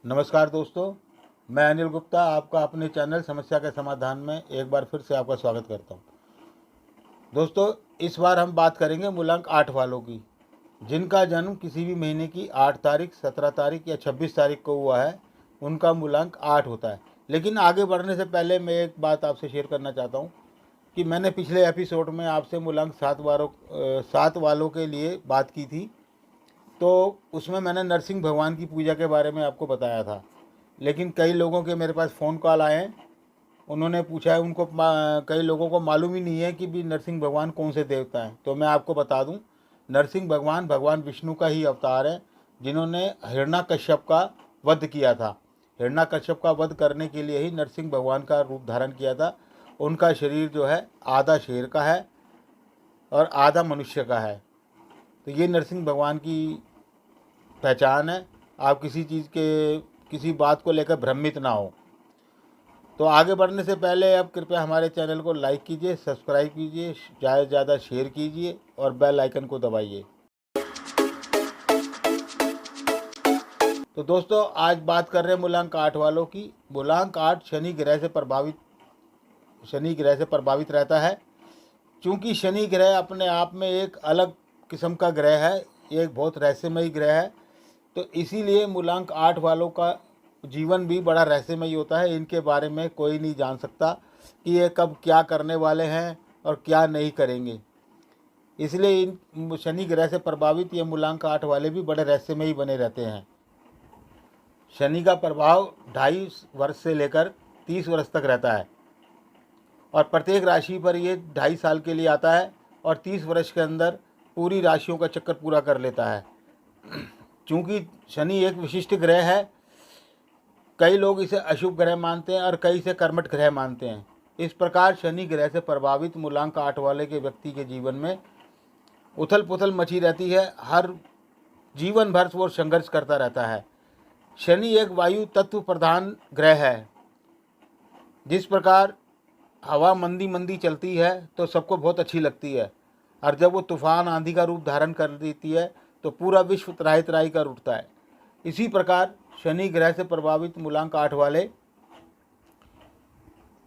नमस्कार दोस्तों, मैं अनिल गुप्ता आपका अपने चैनल समस्या के समाधान में एक बार फिर से आपका स्वागत करता हूं। दोस्तों, इस बार हम बात करेंगे मूलांक 8 वालों की, जिनका जन्म किसी भी महीने की 8 तारीख, 17 तारीख या 26 तारीख को हुआ है। उनका मूलांक 8 होता है। लेकिन आगे बढ़ने से पहले मैं एक बात आपसे शेयर करना चाहता हूँ कि मैंने पिछले एपिसोड में आपसे मूलांक 7 वालों के लिए बात की थी। तो उसमें मैंने नरसिंह भगवान की पूजा के बारे में आपको बताया था। लेकिन कई लोगों के मेरे पास फ़ोन कॉल आए हैं। उन्होंने पूछा है, उनको कई लोगों को मालूम ही नहीं है कि भी नरसिंह भगवान कौन से देवता हैं। तो मैं आपको बता दूं, नरसिंह भगवान भगवान विष्णु का ही अवतार है, जिन्होंने हिरण्यकश्यप का वध किया था। हिरण्यकश्यप का वध करने के लिए ही नरसिंह भगवान का रूप धारण किया था। उनका शरीर जो है आधा शेर का है और आधा मनुष्य का है। तो ये नरसिंह भगवान की पहचान है। आप किसी बात को लेकर भ्रमित ना हो। तो आगे बढ़ने से पहले अब कृपया हमारे चैनल को लाइक कीजिए, सब्सक्राइब कीजिए, ज़्यादा से ज़्यादा शेयर कीजिए और बेल आइकन को दबाइए। तो दोस्तों, आज बात कर रहे हैं मूलांक 8 वालों की। मूलांक 8 शनि ग्रह से प्रभावित रहता है। चूँकि शनि ग्रह अपने आप में एक अलग किस्म का ग्रह है, एक बहुत रहस्यमयी ग्रह है, तो इसीलिए मूलांक 8 वालों का जीवन भी बड़ा रहस्यमयी होता है। इनके बारे में कोई नहीं जान सकता कि ये कब क्या करने वाले हैं और क्या नहीं करेंगे। इसलिए इन शनि ग्रह से प्रभावित ये मूलांक 8 वाले भी बड़े रहस्यमयी बने रहते हैं। शनि का प्रभाव 2.5 वर्ष से लेकर 30 वर्ष तक रहता है और प्रत्येक राशि पर ये 2.5 साल के लिए आता है और 30 वर्ष के अंदर पूरी राशियों का चक्कर पूरा कर लेता है। चूँकि शनि एक विशिष्ट ग्रह है, कई लोग इसे अशुभ ग्रह मानते हैं और कई इसे कर्मठ ग्रह मानते हैं। इस प्रकार शनि ग्रह से प्रभावित मूलांक 8 वाले के व्यक्ति के जीवन में उथल पुथल मची रहती है। हर जीवन भर वो संघर्ष करता रहता है। शनि एक वायु तत्व प्रधान ग्रह है। जिस प्रकार हवा मंदी मंदी चलती है तो सबको बहुत अच्छी लगती है, और जब वो तूफान आंधी का रूप धारण कर देती है तो पूरा विश्व त्राही त्राही कर उठता है। इसी प्रकार शनि ग्रह से प्रभावित मूलांक 8 वाले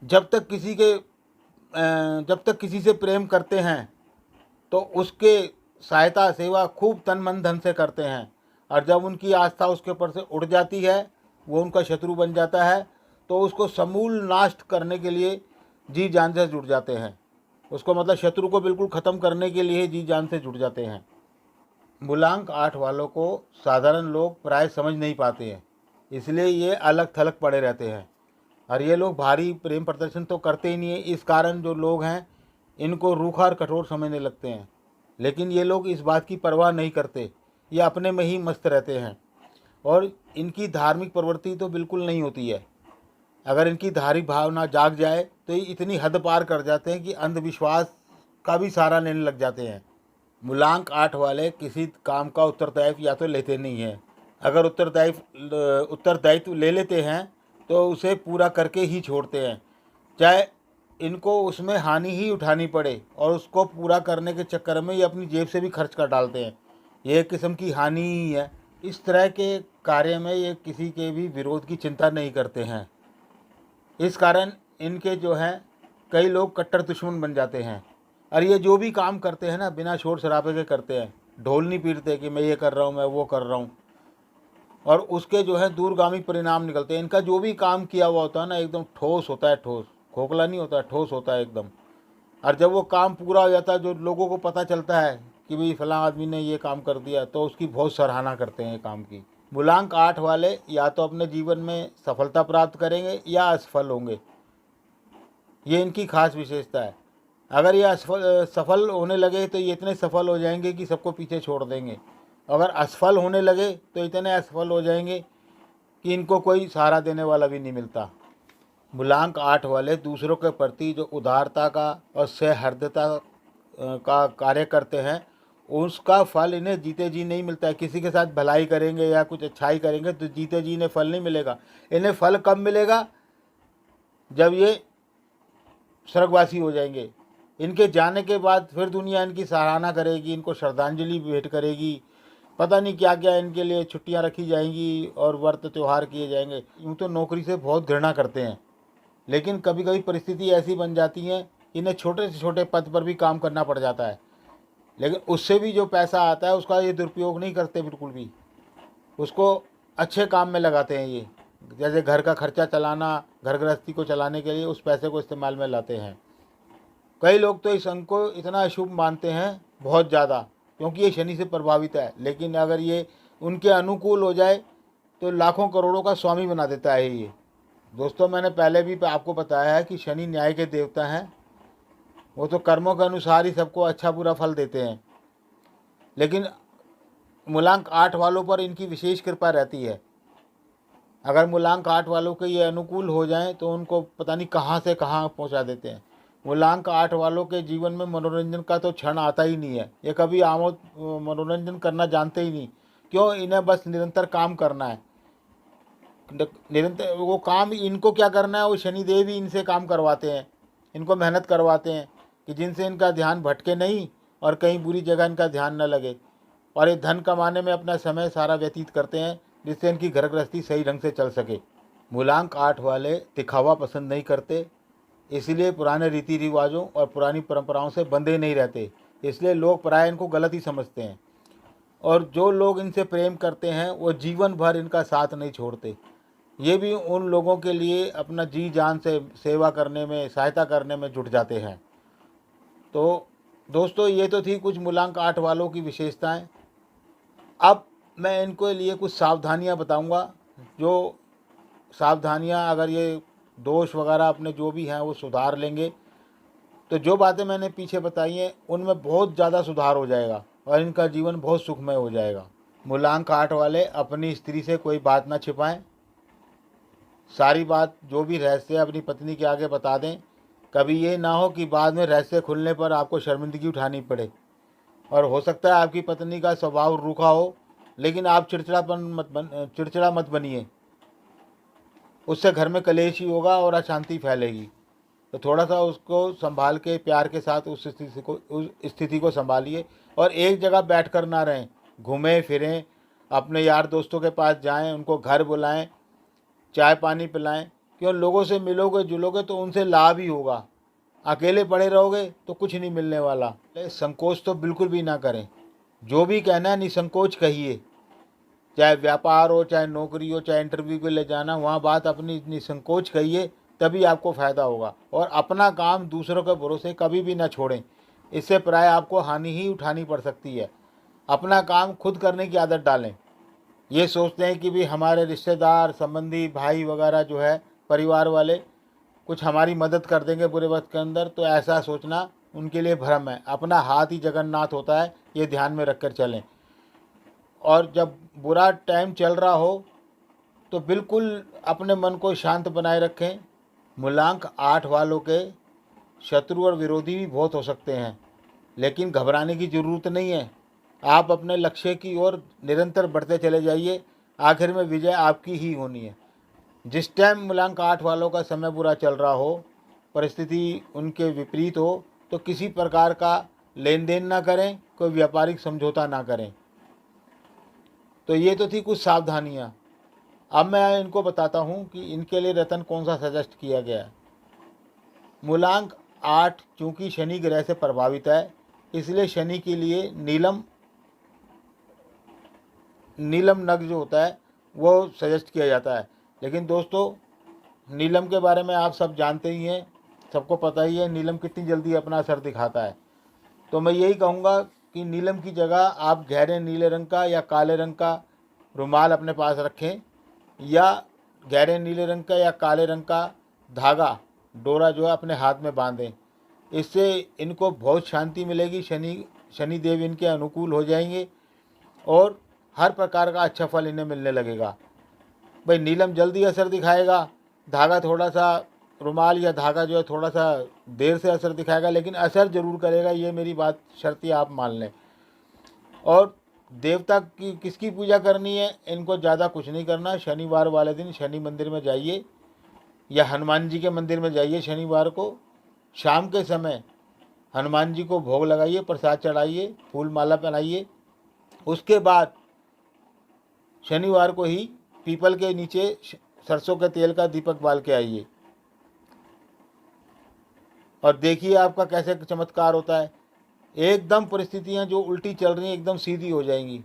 जब तक किसी से प्रेम करते हैं तो उसके सहायता सेवा खूब तन मन धन से करते हैं, और जब उनकी आस्था उसके ऊपर से उड़ जाती है, वो उनका शत्रु बन जाता है, तो उसको समूल नाश करने के लिए जी जान से जुट जाते हैं। उसको मतलब शत्रु को बिल्कुल ख़त्म करने के लिए जी जान से जुट जाते हैं। मूलांक 8 वालों को साधारण लोग प्राय समझ नहीं पाते हैं, इसलिए ये अलग थलग पड़े रहते हैं और ये लोग भारी प्रेम प्रदर्शन तो करते ही नहीं है। इस कारण जो लोग हैं इनको रूखा और कठोर समझने लगते हैं। लेकिन ये लोग इस बात की परवाह नहीं करते, ये अपने में ही मस्त रहते हैं और इनकी धार्मिक प्रवृत्ति तो बिल्कुल नहीं होती है। अगर इनकी धार्मिक भावना जाग जाए तो ये इतनी हद पार कर जाते हैं कि अंधविश्वास का भी सहारा लेने लग जाते हैं। मूलांक 8 वाले किसी काम का उत्तरदायित्व या तो लेते नहीं हैं। अगर उत्तरदायित्व ले लेते हैं तो उसे पूरा करके ही छोड़ते हैं, चाहे इनको उसमें हानि ही उठानी पड़े, और उसको पूरा करने के चक्कर में ये अपनी जेब से भी खर्च कर डालते हैं। ये एक किस्म की हानि ही है। इस तरह के कार्य में ये किसी के भी विरोध की चिंता नहीं करते हैं। इस कारण इनके जो हैं कई लोग कट्टर दुश्मन बन जाते हैं, और ये जो भी काम करते हैं ना, बिना शोर शराबे के करते हैं। ढोल नहीं पीटते कि मैं ये कर रहा हूँ, मैं वो कर रहा हूँ, और उसके जो है दूरगामी परिणाम निकलते हैं। इनका जो भी काम किया हुआ होता है ना, एकदम ठोस होता है, ठोस, खोखला नहीं होता, ठोस होता है एकदम। और जब वो काम पूरा हो जाता है, जो लोगों को पता चलता है कि भाई फलां आदमी ने ये काम कर दिया, तो उसकी बहुत सराहना करते हैं काम की। मूलांक 8 वाले या तो अपने जीवन में सफलता प्राप्त करेंगे या असफल होंगे, ये इनकी खास विशेषता है। अगर ये सफल होने लगे तो ये इतने सफल हो जाएंगे कि सबको पीछे छोड़ देंगे। अगर असफल होने लगे तो इतने असफल हो जाएंगे कि इनको कोई सहारा देने वाला भी नहीं मिलता। मूलांक 8 वाले दूसरों के प्रति जो उदारता का और सहृदयता का कार्य करते हैं, उसका फल इन्हें जीते जी नहीं मिलता है। किसी के साथ भलाई करेंगे या कुछ अच्छाई करेंगे तो जीते जी इन्हें फल नहीं मिलेगा। इन्हें फल कब मिलेगा? जब ये स्वर्गवासी हो जाएंगे। इनके जाने के बाद फिर दुनिया इनकी सराहना करेगी, इनको श्रद्धांजलि भेंट करेगी, पता नहीं क्या क्या इनके लिए छुट्टियां रखी जाएंगी और व्रत त्यौहार किए जाएंगे। यूँ तो नौकरी से बहुत घृणा करते हैं, लेकिन कभी कभी परिस्थिति ऐसी बन जाती है, इन्हें छोटे से छोटे पद पर भी काम करना पड़ जाता है, लेकिन उससे भी जो पैसा आता है उसका ये दुरुपयोग नहीं करते बिल्कुल भी, उसको अच्छे काम में लगाते हैं। ये जैसे घर का खर्चा चलाना, घर गृहस्थी को चलाने के लिए उस पैसे को इस्तेमाल में लाते हैं। कई लोग तो इस अंक को इतना अशुभ मानते हैं, बहुत ज़्यादा, क्योंकि ये शनि से प्रभावित है, लेकिन अगर ये उनके अनुकूल हो जाए तो लाखों करोड़ों का स्वामी बना देता है ये। दोस्तों, मैंने पहले भी आपको बताया है कि शनि न्याय के देवता हैं, वो तो कर्मों के अनुसार ही सबको अच्छा बुरा फल देते हैं, लेकिन मूलांक 8 वालों पर इनकी विशेष कृपा रहती है। अगर मूलांक 8 वालों के ये अनुकूल हो जाएं तो उनको पता नहीं कहाँ से कहाँ पहुँचा देते हैं। मूलांक 8 वालों के जीवन में मनोरंजन का तो क्षण आता ही नहीं है, ये कभी आमोद मनोरंजन करना जानते ही नहीं। क्यों? इन्हें बस निरंतर काम करना है, निरंतर वो काम इनको क्या करना है, वो शनिदेव ही इनसे काम करवाते हैं, इनको मेहनत करवाते हैं कि जिनसे इनका ध्यान भटके नहीं और कहीं बुरी जगह इनका ध्यान न लगे, और ये धन कमाने में अपना समय सारा व्यतीत करते हैं, जिससे इनकी घर गृहस्थी सही ढंग से चल सके। मूलांक 8 वाले दिखावा पसंद नहीं करते, इसलिए पुराने रीति रिवाजों और पुरानी परंपराओं से बंधे नहीं रहते, इसलिए लोग प्राय इनको गलत ही समझते हैं। और जो लोग इनसे प्रेम करते हैं वो जीवन भर इनका साथ नहीं छोड़ते। ये भी उन लोगों के लिए अपना जी जान से सेवा करने में, सहायता करने में जुट जाते हैं। तो दोस्तों, ये तो थी कुछ मूलांक 8 वालों की विशेषताएं। अब मैं इनको लिए कुछ सावधानियां बताऊंगा, जो सावधानियां अगर ये दोष वगैरह अपने जो भी हैं वो सुधार लेंगे तो जो बातें मैंने पीछे बताई हैं उनमें बहुत ज़्यादा सुधार हो जाएगा और इनका जीवन बहुत सुखमय हो जाएगा। मूलांक 8 वाले अपनी स्त्री से कोई बात ना छिपाएं, सारी बात जो भी रहस्य अपनी पत्नी के आगे बता दें। कभी ये ना हो कि बाद में रहस्य खुलने पर आपको शर्मिंदगी उठानी पड़े। और हो सकता है आपकी पत्नी का स्वभाव रूखा हो, लेकिन आप चिड़चिड़ा मत बनिए, उससे घर में कलेश ही होगा और अशांति फैलेगी। तो थोड़ा सा उसको संभाल के प्यार के साथ उस स्थिति को संभालिए और एक जगह बैठकर ना रहें, घूमें फिरें, अपने यार दोस्तों के पास जाएं, उनको घर बुलाएं, चाय पानी पिलाएं। क्यों? लोगों से मिलोगे जुलोगे तो उनसे लाभ ही होगा, अकेले पड़े रहोगे तो कुछ नहीं मिलने वाला। संकोच तो बिल्कुल भी ना करें, जो भी कहना है निसंकोच कहिए, चाहे व्यापार हो, चाहे नौकरी हो, चाहे इंटरव्यू के लिए जाना, वहाँ बात अपनी निसंकोच कहिए, तभी आपको फ़ायदा होगा। और अपना काम दूसरों के भरोसे कभी भी ना छोड़ें, इससे प्राय आपको हानि ही उठानी पड़ सकती है। अपना काम खुद करने की आदत डालें। ये सोचते हैं कि भी हमारे रिश्तेदार, संबंधी, भाई वगैरह जो है, परिवार वाले कुछ हमारी मदद कर देंगे बुरे वक्त के अंदर, तो ऐसा सोचना उनके लिए भ्रम है। अपना हाथ ही जगन्नाथ होता है, ये ध्यान में रख कर चलें। और जब बुरा टाइम चल रहा हो तो बिल्कुल अपने मन को शांत बनाए रखें। मूलांक 8 वालों के शत्रु और विरोधी भी बहुत हो सकते हैं, लेकिन घबराने की ज़रूरत नहीं है। आप अपने लक्ष्य की ओर निरंतर बढ़ते चले जाइए, आखिर में विजय आपकी ही होनी है। जिस टाइम मूलांक 8 वालों का समय बुरा चल रहा हो, परिस्थिति उनके विपरीत हो, तो किसी प्रकार का लेन देन ना करें, कोई व्यापारिक समझौता ना करें। तो ये तो थी कुछ सावधानियाँ। अब मैं इनको बताता हूँ कि इनके लिए रतन कौन सा सजेस्ट किया गया है। मूलांक 8 चूँकि शनि ग्रह से प्रभावित है, इसलिए शनि के लिए नीलम नग जो होता है वो सजेस्ट किया जाता है। लेकिन दोस्तों, नीलम के बारे में आप सब जानते ही हैं, सबको पता ही है नीलम कितनी जल्दी अपना असर दिखाता है। तो मैं यही कहूँगा कि नीलम की जगह आप गहरे नीले रंग का या काले रंग का रुमाल अपने पास रखें, या गहरे नीले रंग का या काले रंग का धागा, डोरा जो है अपने हाथ में बांधें। इससे इनको बहुत शांति मिलेगी, शनि देव इनके अनुकूल हो जाएंगे और हर प्रकार का अच्छा फल इन्हें मिलने लगेगा। भाई नीलम जल्दी असर दिखाएगा, धागा थोड़ा सा, रुमाल या धागा जो है थोड़ा सा देर से असर दिखाएगा, लेकिन असर ज़रूर करेगा, ये मेरी बात शर्ती आप मान लें। और देवता की किसकी पूजा करनी है, इनको ज़्यादा कुछ नहीं करना। शनिवार वाले दिन शनि मंदिर में जाइए या हनुमान जी के मंदिर में जाइए, शनिवार को शाम के समय हनुमान जी को भोग लगाइए, प्रसाद चढ़ाइए, फूल माला पहनाइए। उसके बाद शनिवार को ही पीपल के नीचे सरसों के तेल का दीपक बाल के आइए और देखिए आपका कैसे चमत्कार होता है। एकदम परिस्थितियां जो उल्टी चल रही हैं एकदम सीधी हो जाएंगी।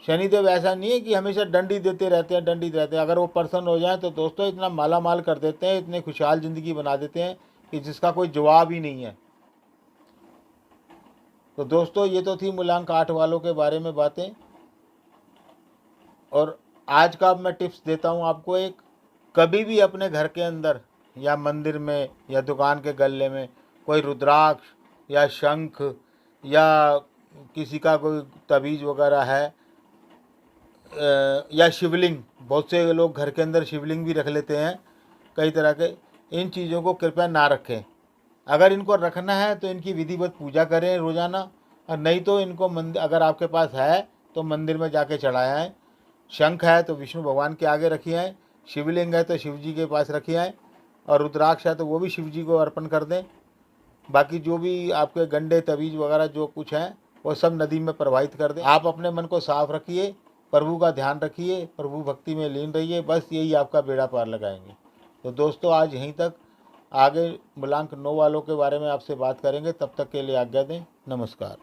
शनिदेव ऐसा नहीं है कि हमेशा दंडी देते रहते हैं, दंडित रहते हैं। अगर वो प्रसन्न हो जाए तो दोस्तों इतना माला माल कर देते हैं, इतने खुशहाल ज़िंदगी बना देते हैं कि जिसका कोई जवाब ही नहीं है। तो दोस्तों ये तो थी मूलांक 8 वालों के बारे में बातें। और आज का मैं टिप्स देता हूँ आपको एक, कभी भी अपने घर के अंदर या मंदिर में या दुकान के गल्ले में कोई रुद्राक्ष या शंख या किसी का कोई तवीज़ वगैरह है या शिवलिंग, बहुत से लोग घर के अंदर शिवलिंग भी रख लेते हैं कई तरह के, इन चीज़ों को कृपया ना रखें। अगर इनको रखना है तो इनकी विधिवत पूजा करें रोज़ाना, और नहीं तो इनको मंदिर, अगर आपके पास है तो मंदिर में जाके चढ़ाया है। शंख है तो विष्णु भगवान के आगे रखिए आए, शिवलिंग है तो शिव जी के पास रखिए आए, और रुद्राक्ष है तो वो भी शिव जी को अर्पण कर दें। बाकी जो भी आपके गंडे तवीज़ वगैरह जो कुछ हैं वो सब नदी में प्रवाहित कर दें। आप अपने मन को साफ रखिए, प्रभु का ध्यान रखिए, प्रभु भक्ति में लीन रहिए, बस यही आपका बेड़ा पार लगाएंगे। तो दोस्तों आज यहीं तक, आगे मूलांक 9 वालों के बारे में आपसे बात करेंगे। तब तक के लिए आज्ञा दें। नमस्कार।